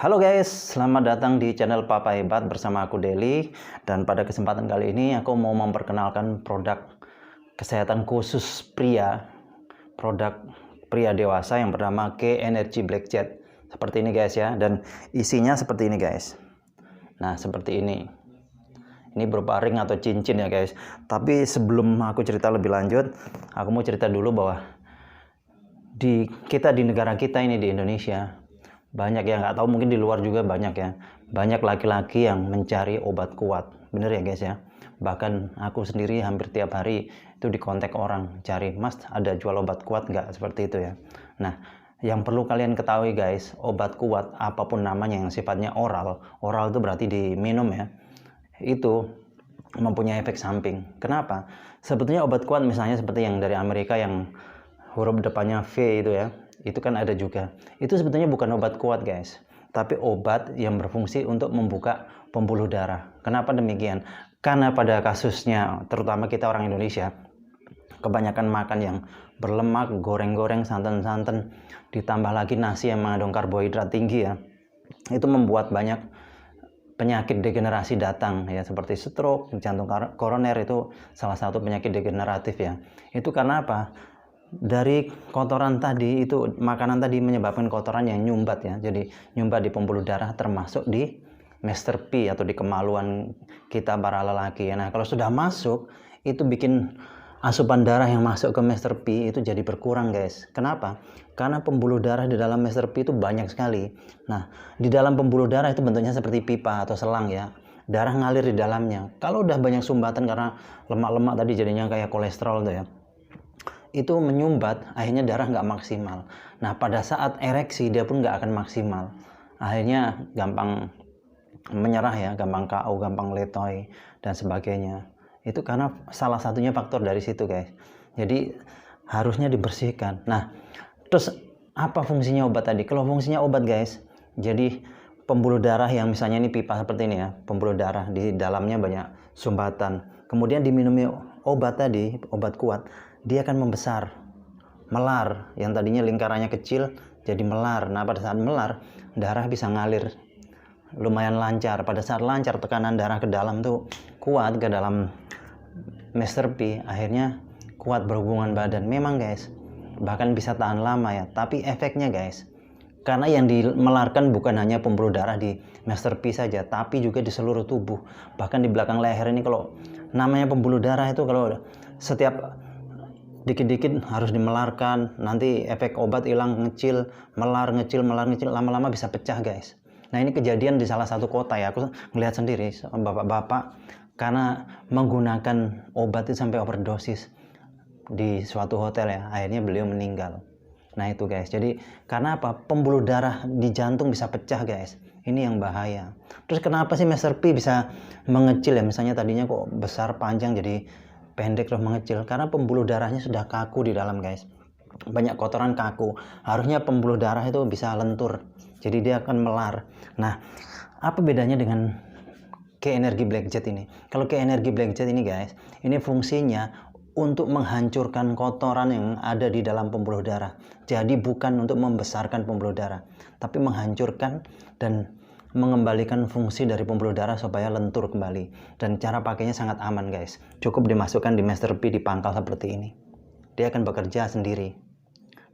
Halo guys, selamat datang di channel Papa Hebat bersama aku Deli. Dan pada kesempatan kali ini aku mau memperkenalkan produk kesehatan khusus pria, produk pria dewasa yang bernama K Energy Black Jet. Seperti ini guys ya, dan isinya seperti ini guys. Nah seperti ini. Ini berupa ring atau cincin ya guys. Tapi sebelum aku cerita lebih lanjut, aku mau cerita dulu bahwa di negara kita ini di Indonesia, banyak yang nggak tahu, mungkin di luar juga banyak ya, banyak laki-laki yang mencari obat kuat. Bener ya guys ya, bahkan aku sendiri hampir tiap hari itu dikontak orang cari, mas ada jual obat kuat nggak, seperti itu ya. Nah yang perlu kalian ketahui guys, obat kuat apapun namanya yang sifatnya oral itu berarti diminum ya, itu mempunyai efek samping. Kenapa? Sebetulnya obat kuat misalnya seperti yang dari Amerika yang huruf depannya V itu ya, itu kan ada juga. Itu sebetulnya bukan obat kuat guys, tapi obat yang berfungsi untuk membuka pembuluh darah. Kenapa demikian? Karena pada kasusnya, terutama kita orang Indonesia, kebanyakan makan yang berlemak, goreng-goreng, santan-santan, ditambah lagi nasi yang mengandung karbohidrat tinggi ya, itu membuat banyak penyakit degenerasi datang ya, seperti stroke, jantung koroner, itu salah satu penyakit degeneratif ya. Itu karena apa? Dari kotoran tadi, itu makanan tadi menyebabkan kotoran yang nyumbat ya, jadi nyumbat di pembuluh darah, termasuk di Master P atau di kemaluan kita para lelaki ya. Nah kalau sudah masuk, itu bikin asupan darah yang masuk ke Master P itu jadi berkurang guys. Kenapa? Karena pembuluh darah di dalam Master P itu banyak sekali. Nah di dalam pembuluh darah itu bentuknya seperti pipa atau selang ya, darah ngalir di dalamnya. Kalau udah banyak sumbatan karena lemak-lemak tadi, jadinya kayak kolesterol tuh ya, itu menyumbat, akhirnya darah nggak maksimal. Nah pada saat ereksi dia pun nggak akan maksimal, akhirnya gampang menyerah ya, gampang KO, gampang letoy dan sebagainya. Itu karena salah satunya faktor dari situ guys. Jadi harusnya dibersihkan. Nah terus apa fungsinya obat tadi? Kalau fungsinya obat guys, jadi pembuluh darah yang misalnya ini pipa seperti ini ya, pembuluh darah di dalamnya banyak sumbatan, kemudian diminumi obat tadi, obat kuat, dia akan membesar, melar, yang tadinya lingkarannya kecil jadi melar. Nah pada saat melar, darah bisa ngalir lumayan lancar. Pada saat lancar, tekanan darah ke dalam tuh kuat, ke dalam Master P, akhirnya kuat berhubungan badan. Memang guys, bahkan bisa tahan lama ya, tapi efeknya guys, karena yang dimelarkan bukan hanya pembuluh darah di Master P saja, tapi juga di seluruh tubuh. Bahkan di belakang leher ini, kalau namanya pembuluh darah itu kalau setiap dikit-dikit harus dimelarkan, nanti efek obat hilang, ngecil, melar, ngecil, melar, ngecil, lama-lama bisa pecah guys. Nah ini kejadian di salah satu kota ya, aku ngelihat sendiri, bapak-bapak karena menggunakan obat itu sampai overdosis di suatu hotel ya, akhirnya beliau meninggal. Nah itu guys, jadi karena apa? Pembuluh darah di jantung bisa pecah guys, ini yang bahaya. Terus kenapa sih Master P bisa mengecil ya, misalnya tadinya kok besar panjang jadi pendek terus mengecil? Karena pembuluh darahnya sudah kaku di dalam guys, banyak kotoran kaku, harusnya pembuluh darah itu bisa lentur, jadi dia akan melar. Nah apa bedanya dengan K Energy Black Jet ini? Kalau K Energy Black Jet ini guys, ini fungsinya untuk menghancurkan kotoran yang ada di dalam pembuluh darah. Jadi bukan untuk membesarkan pembuluh darah, tapi menghancurkan dan mengembalikan fungsi dari pembuluh darah supaya lentur kembali. Dan cara pakainya sangat aman guys, cukup dimasukkan di Master P, di pangkal seperti ini, dia akan bekerja sendiri.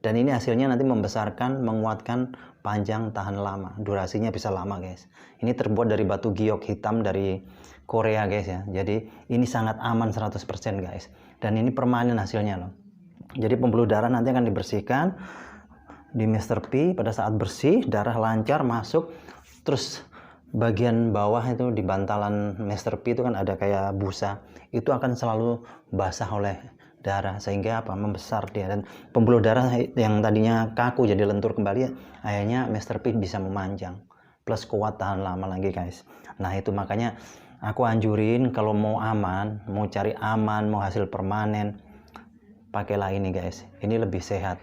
Dan ini hasilnya nanti membesarkan, menguatkan, panjang, tahan lama, durasinya bisa lama guys. Ini terbuat dari batu giok hitam dari Korea guys ya, jadi ini sangat aman 100% guys. Dan ini permanen hasilnya loh. Jadi pembuluh darah nanti akan dibersihkan di Master P. Pada saat bersih, darah lancar masuk. Terus bagian bawah itu di bantalan Master P itu kan ada kayak busa, itu akan selalu basah oleh darah, sehingga apa? Membesar dia, dan pembuluh darah yang tadinya kaku jadi lentur kembali, akhirnya Master P bisa memanjang, plus kuat tahan lama lagi guys. Nah itu makanya aku anjurin, kalau mau aman, mau cari aman, mau hasil permanen, pakailah ini guys, ini lebih sehat,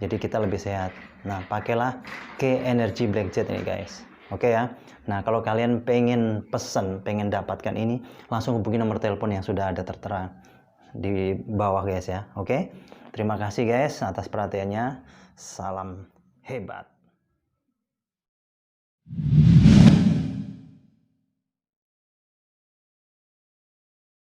jadi kita lebih sehat. Nah pakailah K Energy Black Jet ini guys. Oke ya. Nah kalau kalian pengen pesen, pengen dapatkan ini, langsung hubungi nomor telepon yang sudah ada tertera di bawah guys ya. Oke, terima kasih guys atas perhatiannya. Salam hebat.